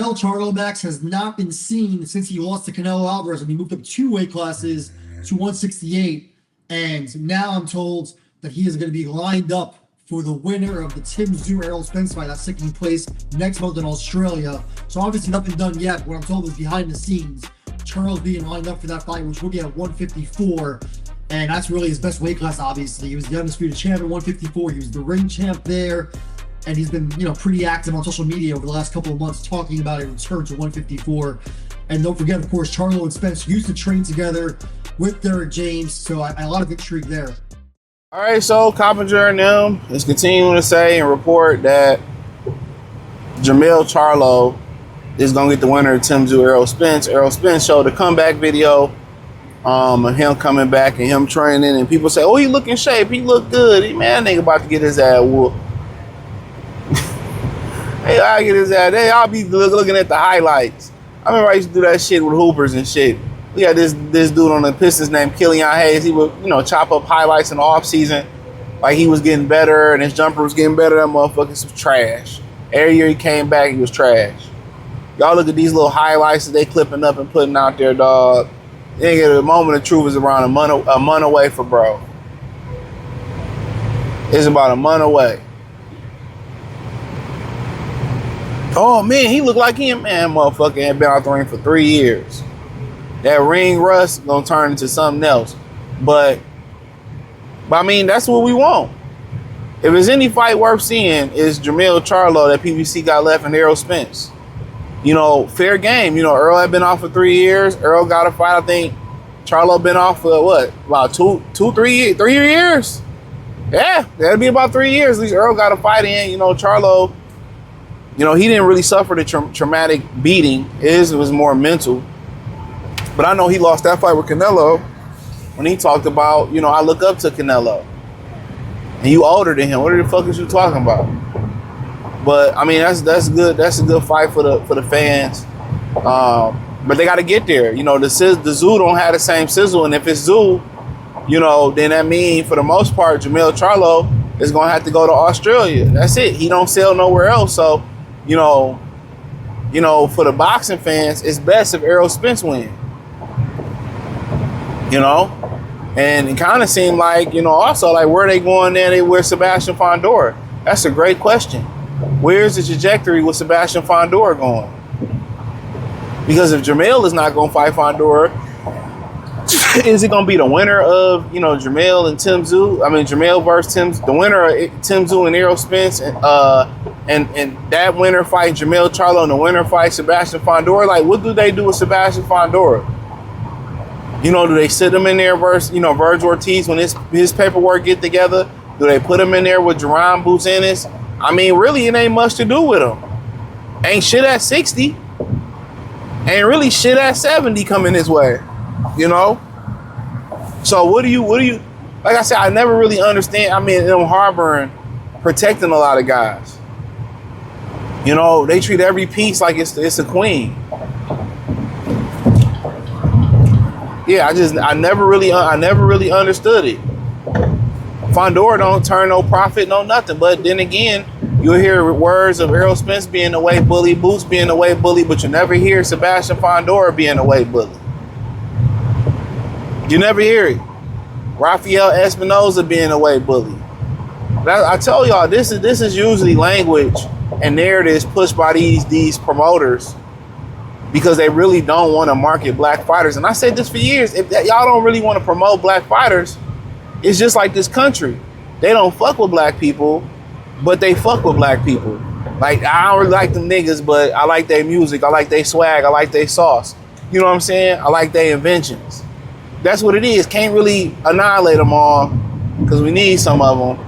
Jermell Charlo Max has not been seen since he lost to Canelo Alvarez when he moved up 2 weight classes to 168. And now I'm told that he is going to be lined up for the winner of the Tszyu Errol Spence fight that's taking place next month in Australia. So obviously nothing done yet. What I'm told is behind the scenes, Charles being lined up for that fight, which will be at 154. And that's really his best weight class, obviously. He was the undisputed champ at 154. He was the ring champ there. And he's been, pretty active on social media over the last couple of months talking about a return to 154. And don't forget, of course, Charlo and Spence used to train together with Derek James. So a lot of intrigue there. All right, so Coppinger and them is continuing to say and report that Jermell Charlo is going to get the winner of Tszyu Errol Spence. Errol Spence showed a comeback video of him coming back and him training. And people say, oh, he look in shape. He look good. Man, that nigga about to get his ass whooped. Hey, I get his ass. I'll be looking at the highlights. I remember I used to do that shit with hoopers and shit. We had this dude on the Pistons named Killian Hayes. He would, chop up highlights in the off season, like he was getting better and his jumper was getting better. That motherfucker was trash. Every year he came back, he was trash. Y'all look at these little highlights that they clipping up and putting out there, dog. They get a moment of truth is around a month away for bro. It's about a month away. Oh man, he looked like him, man. Motherfucker had been out the ring for 3 years. That ring rust gonna turn into something else. But I mean, that's what we want. If there's any fight worth seeing, is Jermell Charlo that PBC got left and Errol Spence. Fair game. Errol had been off for 3 years. Errol got a fight. I think Charlo been off for what? About 3 years? Yeah, that'd be about 3 years. At least Errol got a fight in. Charlo, he didn't really suffer the traumatic beating. It was more mental. But I know he lost that fight with Canelo when he talked about, I look up to Canelo. And you older than him. What the fuck is you talking about? But I mean, that's good. That's a good fight for the fans. But they got to get there. The Tszyu don't have the same sizzle, and if it's Tszyu, then that means for the most part, Jermell Charlo is gonna have to go to Australia. That's it. He don't sell nowhere else. So, for the boxing fans, it's best if Errol Spence win. And it kind of seemed like, also like where they going there, where Sebastian Fondor. That's a great question. Where's the trajectory with Sebastian Fondor going? Because if Jermell is not going to fight Fondor, is it going to be the winner of, Jermell and Tszyu? I mean, Jermell versus Tszyu, the winner of Tszyu and Errol Spence, and that winner fight Jermell Charlo and the winner fight Sebastian Fondor. Like, what do they do with Sebastian Fondor? Do they sit him in there versus, Verge Ortiz when his paperwork get together? Do they put him in there with Jerome Buzenis? I mean, really, it ain't much to do with him. Ain't shit at 60. Ain't really shit at 70 coming his way. So what do you, like I said, I never really understand. I mean, them harboring, protecting a lot of guys. They treat every piece like it's a queen. Yeah, I never really understood it. Fondor don't turn no profit, no nothing. But then again, you'll hear words of Errol Spence being the weight bully, Boots being the weight bully, but you never hear Sebastian Fondor being the weight bully. You never hear it. Rafael Espinoza being the weight bully. I tell y'all, this is usually language and narratives pushed by these promoters because they really don't want to market black fighters. And I said this for years. If y'all don't really want to promote black fighters, it's just like this country. They don't fuck with black people, but they fuck with black people. Like, I don't really like them niggas, but I like their music. I like their swag. I like their sauce. You know what I'm saying? I like their inventions. That's what it is. Can't really annihilate them all because we need some of them.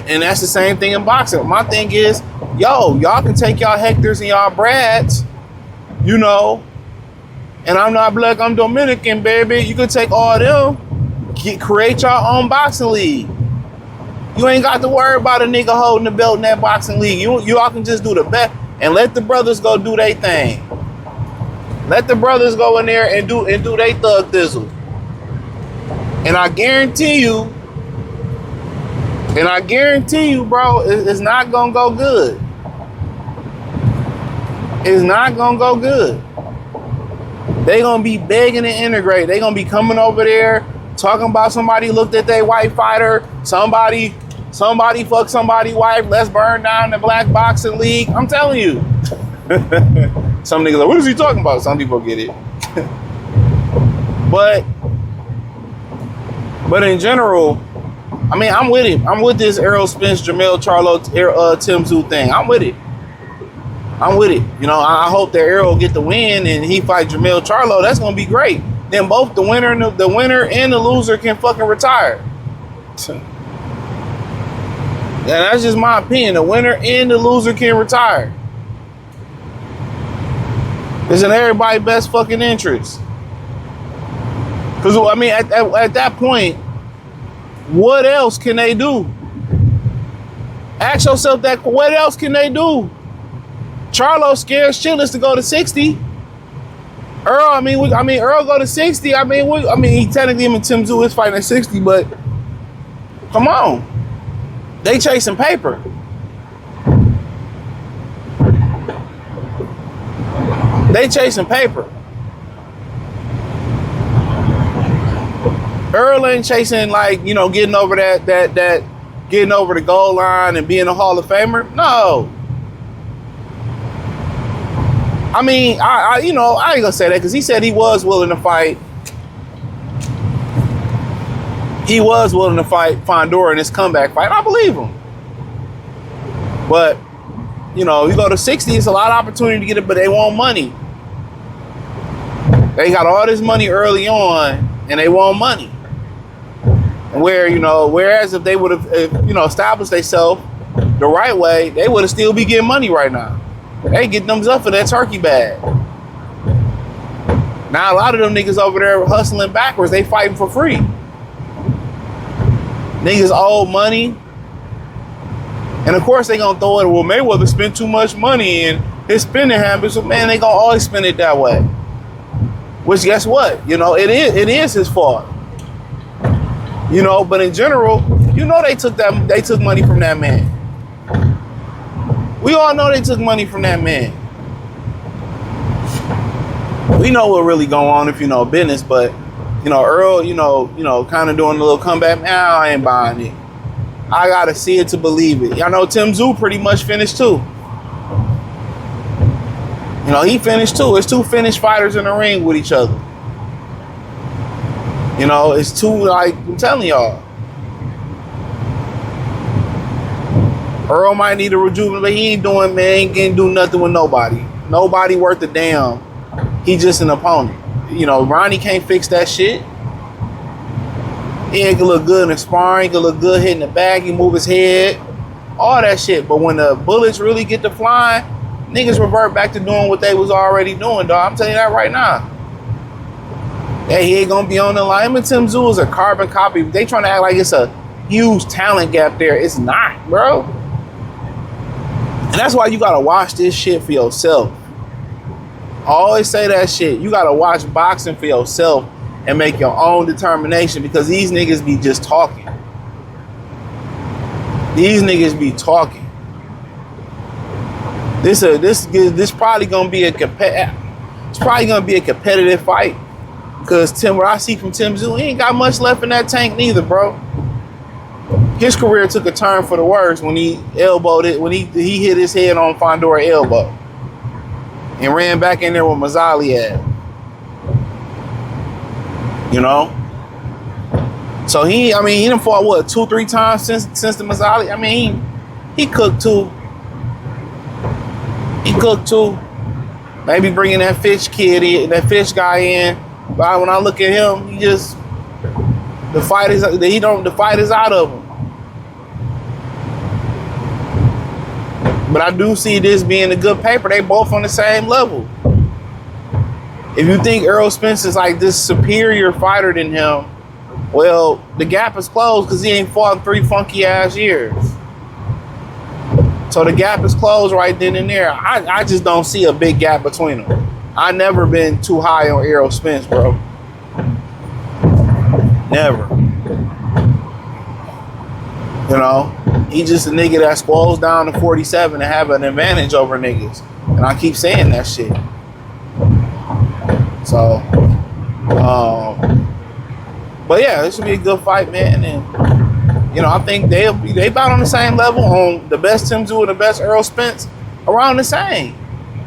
And that's the same thing in boxing. My thing is, y'all can take y'all Hectors and y'all Brads, and I'm not black, I'm Dominican, baby. You can take all them, create your own boxing league. You ain't got to worry about a nigga holding the belt in that boxing league. You all can just do the best and let the brothers go do their thing. Let the brothers go in there and do their thug thizzle. And I guarantee you, bro, it's not gonna go good. It's not gonna go good. They gonna be begging to integrate. They gonna be coming over there talking about somebody looked at their white fighter. Somebody fucked somebody's wife. Let's burn down the black boxing league. I'm telling you. Some niggas like, what is he talking about? Some people get it. But in general, I mean, I'm with it. I'm with this Errol, Spence, Jermell, Charlo, Tszyu thing. I'm with it. You know, I hope that Errol get the win and he fight Jermell Charlo. That's gonna be great. Then both the winner and the loser can fucking retire. And that's just my opinion. The winner and the loser can retire. It's in everybody's best fucking interest. Because, I mean, at that point, what else can they do? Ask yourself that, what else can they do? Charlo scared shitless to go to 60. Errol, I mean, Errol go to 60. I mean, he technically, him and Tszyu is fighting at 60, but come on. They chasing paper. They chasing paper. Errol ain't chasing, like, you know, getting over getting over the goal line and being a Hall of Famer. No. I mean, I you know, I ain't gonna say that because he said he was willing to fight. He was willing to fight Fondor in his comeback fight. I believe him. But, you know, you go to 60, it's a lot of opportunity to get it, but they want money. They got all this money early on, and they want money. And whereas if they would have, you know, established themselves the right way, they would have still be getting money right now. They get thumbs up for that turkey bag. Now a lot of them niggas over there hustling backwards, they fighting for free. Niggas owe money. And of course they gonna throw it, well, Mayweather spent too much money and his spending habits, so man, they gonna always spend it that way. Which guess what? You know, it is his fault. You know, but in general, you know they took money from that man. We all know they took money from that man. We know what really going on if you know business, but you know, Errol, you know, kind of doing a little comeback. Now I ain't buying it. I gotta see it to believe it. Y'all know Tszyu pretty much finished too. You know, he finished too. It's two finished fighters in the ring with each other. You know, it's two, like, I'm telling y'all. Errol might need a rejuvenation, but he ain't doing, man, he ain't do nothing with nobody. Nobody worth a damn. He just an opponent. You know, Ronnie can't fix that shit. He ain't gonna look good in sparring, he can look good hitting the bag, he move his head, all that shit. But when the bullets really get to flying, niggas revert back to doing what they was already doing, dog. I'm telling you that right now. Hey, he ain't gonna be on the line. Him and Tszyu is a carbon copy. They trying to act like it's a huge talent gap there. It's not, bro. And that's why you gotta watch this shit for yourself. I always say that shit. You gotta watch boxing for yourself and make your own determination, because these niggas be just talking. These niggas be talking. This probably gonna be it's probably gonna be a competitive fight. Because what I see from Tszyu, he ain't got much left in that tank neither, bro. His career took a turn for the worse when he elbowed it, when he hit his head on Fondor elbow. And ran back in there with Mazzali at. You know? So he done fought, what, 2-3 times since the Mazzali? I mean, he cooked too. He cooked too. Maybe bringing that Fish kid in, that Fish guy in. But when I look at him, he just, the fight is out of him. But I do see this being a good paper. They both on the same level. If you think Errol Spence is like this superior fighter than him, well, the gap is closed because he ain't fought in 3 funky ass years. So the gap is closed right then and there. I just don't see a big gap between them. I never been too high on Errol Spence, bro. Never. You know, he just a nigga that squalls down to 47 and have an advantage over niggas. And I keep saying that shit. So, but yeah, this should be a good fight, man. And, you know, I think they about on the same level on the best Tszyu and the best Errol Spence, around the same.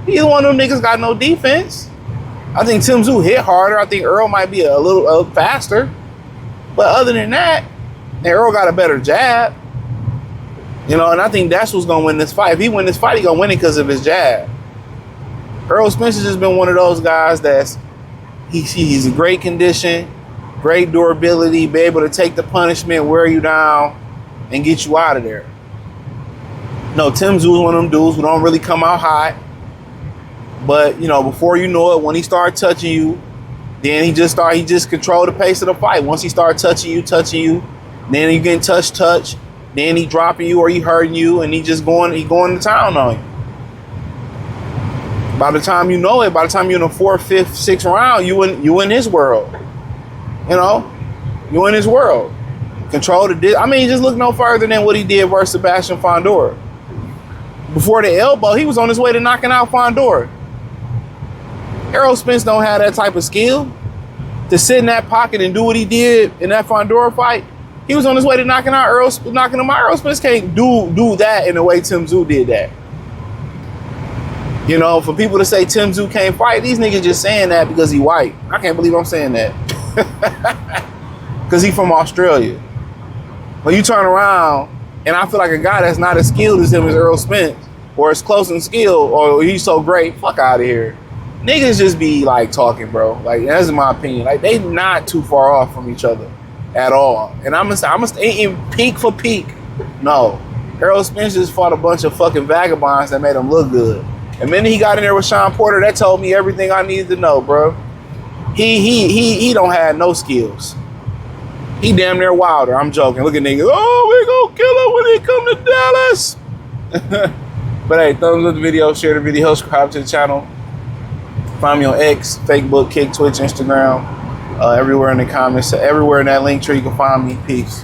Neither one of them niggas got no defense. I think Tszyu hit harder. I think Errol might be a little faster. But other than that, Errol got a better jab. You know, and I think that's what's going to win this fight. If he win this fight, he going to win it because of his jab. Errol Spence has just been one of those guys that's, he's in great condition, great durability, be able to take the punishment, wear you down, and get you out of there. No, Tszyu is one of them dudes who don't really come out hot. But, you know, before you know it, when he started touching you, then he just controlled the pace of the fight. Once he started touching you, then he getting touch, then he dropping you or he hurting you, and he going to town on you. By the time you know it, by the time you're in the 4th, 5th, 6th round, you in his world. You know, you in his world. Control the. I mean, just look no further than what he did versus Sebastian Fondor. Before the elbow, he was on his way to knocking out Fondor. Errol Spence don't have that type of skill to sit in that pocket and do what he did in that Fondor fight. He was on his way to knocking him out. Errol Spence can't do that in the way Tszyu did that. You know, for people to say Tszyu can't fight, these niggas just saying that because he white. I can't believe I'm saying that. Because he from Australia. When you turn around, and I feel like a guy that's not as skilled as him as Errol Spence, or as close in skill, or he's so great, fuck out of here. Niggas just be like talking, bro. Like, that's my opinion. Like, they not too far off from each other at all. And I'm gonna stay in peak for peak. No. Errol Spence just fought a bunch of fucking vagabonds that made him look good. And then he got in there with Sean Porter, that told me everything I needed to know, bro. He don't have no skills. He damn near Wilder. I'm joking. Look at niggas. Oh, we gonna kill him when he come to Dallas. But hey, thumbs up the video, share the video, subscribe to the channel. Find me on X, Facebook, Kick, Twitch, Instagram, everywhere in the comments, everywhere in that link tree you can find me. Peace.